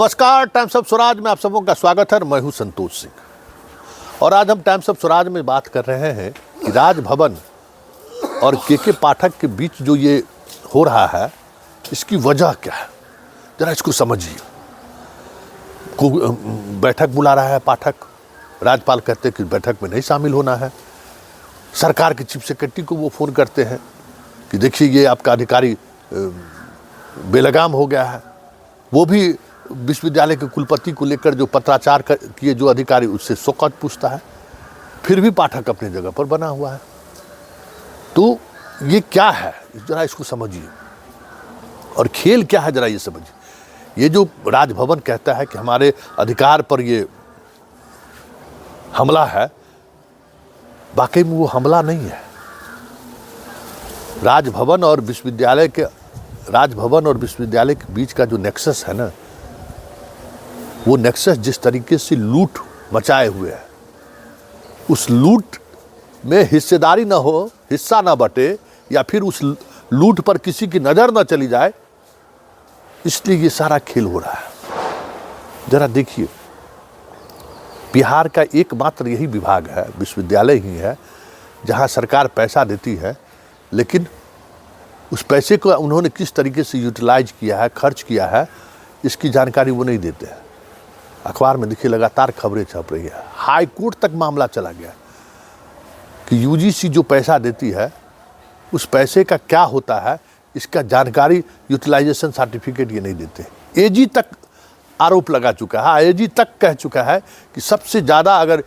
नमस्कार, times of Swaraj में आप सबों का स्वागत है। मैं हूं संतोष सिंह और आज हम टाइम्स ऑफ स्वराज में बात कर रहे हैं कि राजभवन और के पाठक के बीच जो ये हो रहा है, इसकी वजह क्या है, जरा इसको समझिए। बैठक बुला रहा है पाठक, राज्यपाल कहते हैं कि बैठक में नहीं शामिल होना है। सरकार के चीफ सेक्रेटरी को वो फ़ोन करते हैं कि देखिए ये आपका अधिकारी बेलगाम हो गया है। वो भी विश्वविद्यालय के कुलपति को लेकर जो पत्राचार किए जो अधिकारी, उससे शौकत पूछता है। फिर भी पाठक अपनी जगह पर बना हुआ है। तो ये क्या है, जरा इसको समझिए और खेल क्या है, जरा ये समझिए। ये जो राजभवन कहता है कि हमारे अधिकार पर ये हमला है, वाकई में वो हमला नहीं है। राजभवन और विश्वविद्यालय के बीच का जो नेक्सस है ना, वो नेक्सस जिस तरीके से लूट मचाए हुए है, उस लूट में हिस्सेदारी ना हो, हिस्सा ना बटे, या फिर उस लूट पर किसी की नज़र ना चली जाए, इसलिए ये सारा खेल हो रहा है। जरा देखिए, बिहार का एकमात्र यही विभाग है, विश्वविद्यालय ही है, जहाँ सरकार पैसा देती है, लेकिन उस पैसे को उन्होंने किस तरीके से यूटिलाइज किया है, खर्च किया है, इसकी जानकारी वो नहीं देते हैं। अखबार में देखिए लगातार खबरें छप रही है। हाई कोर्ट तक मामला चला गया कि यूजीसी जो पैसा देती है, उस पैसे का क्या होता है, इसका जानकारी, यूटिलाइजेशन सर्टिफिकेट ये नहीं देते। एजी तक आरोप लगा चुका है, एजी तक कह चुका है कि सबसे ज़्यादा अगर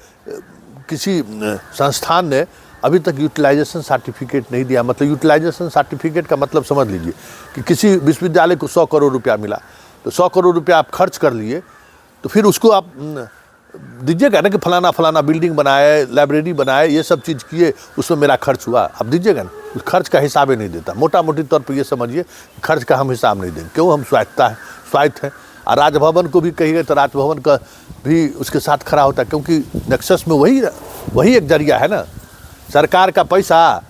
किसी संस्थान ने अभी तक यूटिलाइजेशन सर्टिफिकेट नहीं दिया, मतलब यूटिलाइजेशन सर्टिफिकेट का मतलब समझ लीजिए कि किसी विश्वविद्यालय को 100 करोड़ रुपया मिला, तो 100 करोड़ रुपया आप खर्च कर लिए, तो फिर उसको आप दीजिएगा ना कि फलाना फलाना बिल्डिंग बनाए, लाइब्रेरी बनाए, ये सब चीज़ किए, उसमें मेरा खर्च हुआ, आप दीजिएगा ना। उस खर्च का हिसाब ही नहीं देता। मोटा मोटी तौर पर ये समझिए, खर्च का हम हिसाब नहीं देंगे। क्यों? हम स्वायत्त हैं। और राजभवन को भी कहिए तो राजभवन का भी उसके साथ खड़ा होता है, क्योंकि नेक्सस में वही एक जरिया है ना। सरकार का पैसा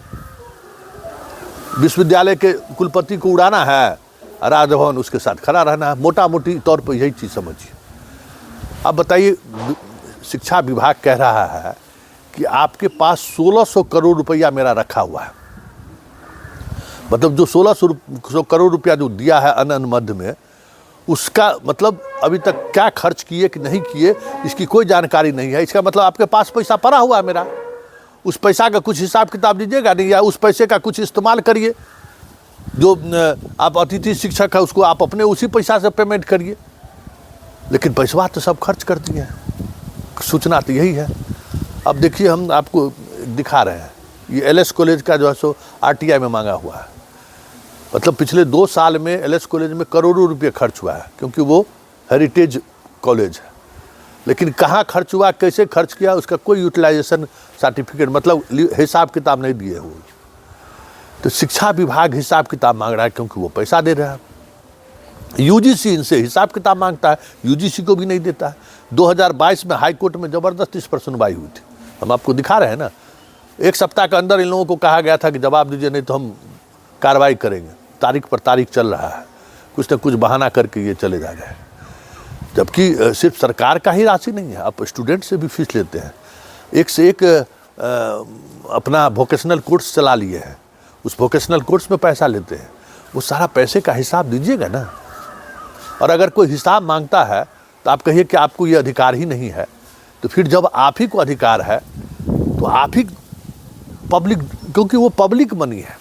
विश्वविद्यालय के कुलपति को उड़ाना है, राजभवन उसके साथ खड़ा रहना है। मोटा मोटी तौर पर यही चीज़ समझिए। अब बताइए, शिक्षा विभाग कह रहा है कि आपके पास 1600 करोड़ रुपया मेरा रखा हुआ है, मतलब जो 1600 करोड़ रुपया जो दिया है अनुबंध में, उसका मतलब अभी तक क्या खर्च किए कि नहीं किए, इसकी कोई जानकारी नहीं है। इसका मतलब आपके पास पैसा पड़ा हुआ है मेरा, उस पैसा का कुछ हिसाब किताब दीजिएगा नहीं, या उस पैसे का कुछ इस्तेमाल करिए। जो आप अतिथि शिक्षक है, उसको आप अपने उसी पैसा से पेमेंट करिए, लेकिन पैसा तो सब खर्च कर दिए हैं। सूचना तो यही है। अब देखिए, हम आपको दिखा रहे हैं, ये एलएस कॉलेज का जो है सो आरटीआई में मांगा हुआ है। मतलब पिछले 2 साल में एलएस कॉलेज में करोड़ों रुपये खर्च हुआ है, क्योंकि वो हेरिटेज कॉलेज है। लेकिन कहाँ खर्च हुआ, कैसे खर्च किया, उसका कोई यूटिलाइजेशन सर्टिफिकेट, मतलब हिसाब किताब नहीं दिए हुए। तो शिक्षा विभाग हिसाब किताब मांग रहा है, क्योंकि वो पैसा दे रहा है। यूजीसी इनसे हिसाब किताब मांगता है, यूजीसी को भी नहीं देता है। 2022 में हाई कोर्ट में ज़बरदस्त इस पर सुनवाई हुई थी, हम आपको दिखा रहे हैं ना। 1 सप्ताह के अंदर इन लोगों को कहा गया था कि जवाब दीजिए, नहीं तो हम कार्रवाई करेंगे। तारीख पर तारीख चल रहा है, कुछ न कुछ बहाना करके ये चले जा रहे हैं। जबकि सिर्फ सरकार का ही राशि नहीं है, आप स्टूडेंट से भी फीस लेते हैं। एक से एक अपना वोकेशनल कोर्स चला लिए हैं, उस वोकेशनल कोर्स में पैसा लेते हैं। वो सारा पैसे का हिसाब दीजिएगा ना। और अगर कोई हिसाब मांगता है तो आप कहिए कि आपको ये अधिकार ही नहीं है। तो फिर जब आप ही को अधिकार है, तो आप ही पब्लिक, क्योंकि वो पब्लिक मनी है,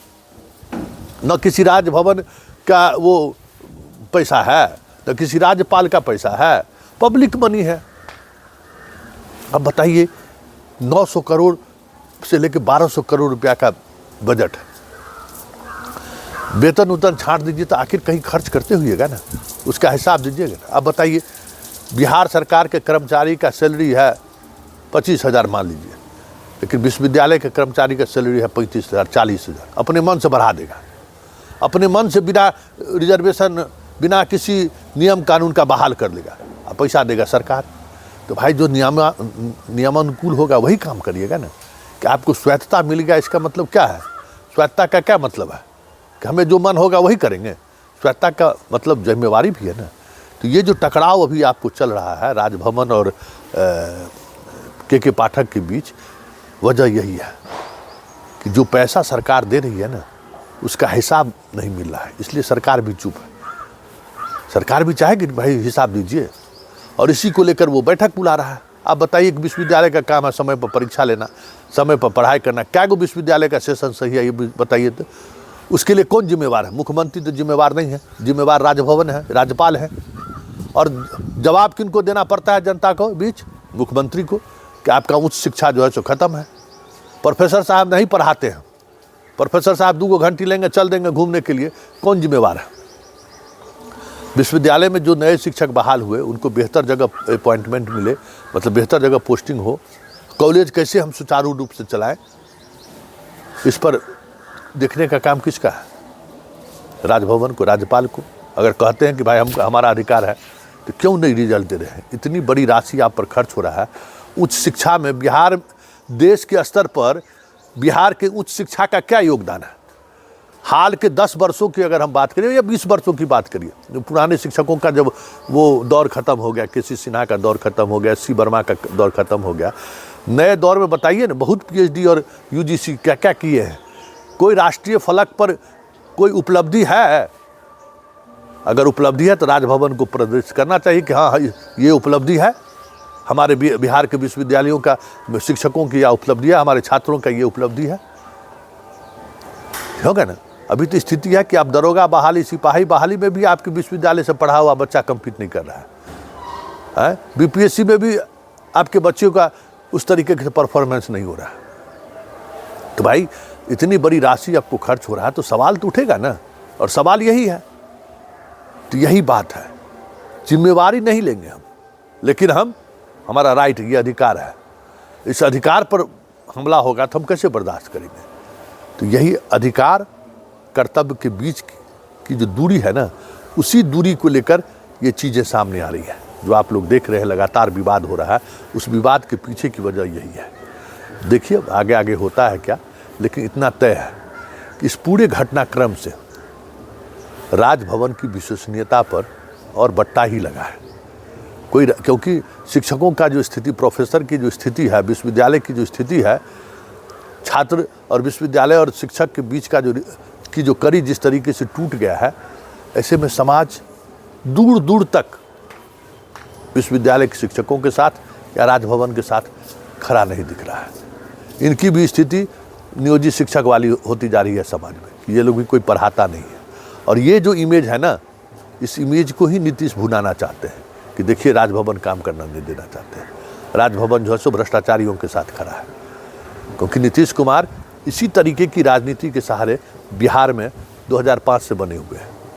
न किसी राजभवन का वो पैसा है, न किसी राज्यपाल का पैसा है, पब्लिक मनी है। अब बताइए, 900 करोड़ से लेकर 1200 करोड़ रुपया का बजट है। वेतन उतन छांट दीजिए तो आखिर कहीं खर्च करते हुएगा ना, उसका हिसाब दीजिएगा ना। अब बताइए, बिहार सरकार के कर्मचारी का सैलरी है 25,000 मान लीजिए, लेकिन विश्वविद्यालय के कर्मचारी का सैलरी है 35,000, 40,000। अपने मन से बढ़ा देगा, अपने मन से बिना रिजर्वेशन, बिना किसी नियम कानून का बहाल कर लेगा, और पैसा देगा सरकार। तो भाई जो नियमानुकूल होगा वही काम करिएगा ना। कि आपको स्वायत्तता मिल गया, इसका मतलब क्या है? स्वायत्तता का क्या मतलब है? कि हमें जो मन होगा वही करेंगे। स्वायत्तता का मतलब जिम्मेवारी भी है ना। तो ये जो टकराव अभी आपको चल रहा है राजभवन और के पाठक के बीच, वजह यही है कि जो पैसा सरकार दे रही है ना, उसका हिसाब नहीं मिल रहा है, इसलिए सरकार भी चुप है। सरकार भी चाहेगी कि भाई हिसाब दीजिए, और इसी को लेकर वो बैठक बुला रहा है। आप बताइए कि विश्वविद्यालय का काम है समय पर परीक्षा लेना, समय पर पढ़ाई करना, क्या को विश्वविद्यालय का सेशन सही है ये बताइए। तो उसके लिए कौन जिम्मेवार है? मुख्यमंत्री तो जिम्मेवार नहीं है, जिम्मेवार राजभवन है, राज्यपाल है। और जवाब किनको देना पड़ता है जनता को बीच? मुख्यमंत्री को, कि आपका उच्च शिक्षा जो है सो खत्म है। प्रोफेसर साहब नहीं पढ़ाते हैं, प्रोफेसर साहब 2 घंटे लेंगे, चल देंगे घूमने के लिए, कौन जिम्मेवार है? विश्वविद्यालय में जो नए शिक्षक बहाल हुए उनको बेहतर जगह अपॉइंटमेंट मिले, मतलब बेहतर जगह पोस्टिंग हो। कॉलेज कैसे हम सुचारू रूप से चलाएं, इस पर देखने का काम किसका है? राजभवन को, राज्यपाल को। अगर कहते हैं कि भाई हमारा अधिकार है, तो क्यों नहीं रिजल्ट दे रहे हैं? इतनी बड़ी राशि आप पर खर्च हो रहा है उच्च शिक्षा में। बिहार देश के स्तर पर बिहार के उच्च शिक्षा का क्या योगदान है? हाल के 10 वर्षों की अगर हम बात करें या 20 वर्षों की बात करिए, पुराने शिक्षकों का जब वो दौर खत्म हो गया, के.सी. सिन्हा का दौर खत्म हो गया, सी वर्मा का दौर खत्म हो गया, नए दौर में बताइए ना, बहुत पीएचडी और यूजीसी क्या क्या किए हैं। कोई राष्ट्रीय फलक पर कोई उपलब्धि है? अगर उपलब्धि है तो राजभवन को प्रदर्शित करना चाहिए कि हाँ ये उपलब्धि है, हमारे बिहार के विश्वविद्यालयों का शिक्षकों की यह उपलब्धि है, हमारे छात्रों का ये उपलब्धि है। होगा ना? अभी तो स्थिति है कि आप दरोगा बहाली, सिपाही बहाली में भी आपके विश्वविद्यालय से पढ़ा हुआ बच्चा कम्पीट नहीं कर रहा है। बीपीएससी में भी आपके बच्चों का उस तरीके से परफॉर्मेंस नहीं हो रहा है। तो भाई इतनी बड़ी राशि आपको खर्च हो रहा है तो सवाल तो उठेगा ना, और सवाल यही है। तो यही बात है, जिम्मेवारी नहीं लेंगे हम, लेकिन हमारा राइट, ये अधिकार है, इस अधिकार पर हमला होगा तो हम कैसे बर्दाश्त करेंगे? तो यही अधिकार कर्तव्य के बीच की जो दूरी है ना, उसी दूरी को लेकर ये चीज़ें सामने आ रही है। जो आप लोग देख रहे हैं लगातार विवाद हो रहा है, उस विवाद के पीछे की वजह यही है। देखिए अब आगे आगे होता है क्या, लेकिन इतना तय है कि इस पूरे घटनाक्रम से राजभवन की विश्वसनीयता पर और बट्टा ही लगा है। क्योंकि शिक्षकों का जो स्थिति, प्रोफेसर की जो स्थिति है, विश्वविद्यालय की जो स्थिति है, छात्र और विश्वविद्यालय और शिक्षक के बीच का जो कड़ी जिस तरीके से टूट गया है, ऐसे में समाज दूर दूर तक विश्वविद्यालय के शिक्षकों के साथ या राजभवन के साथ खड़ा नहीं दिख रहा है। इनकी भी स्थिति नियोजित शिक्षक वाली होती जा रही है समाज में, कि ये लोग भी कोई पढ़ाता नहीं है। और ये जो इमेज है ना, इस इमेज को ही नीतीश भुनाना चाहते हैं कि देखिए राजभवन काम करना नहीं देना चाहते हैं। राजभवन जो है सो भ्रष्टाचारियों के साथ खड़ा है, क्योंकि नीतीश कुमार इसी तरीके की राजनीति के सहारे बिहार में 2005 से बने हुए हैं।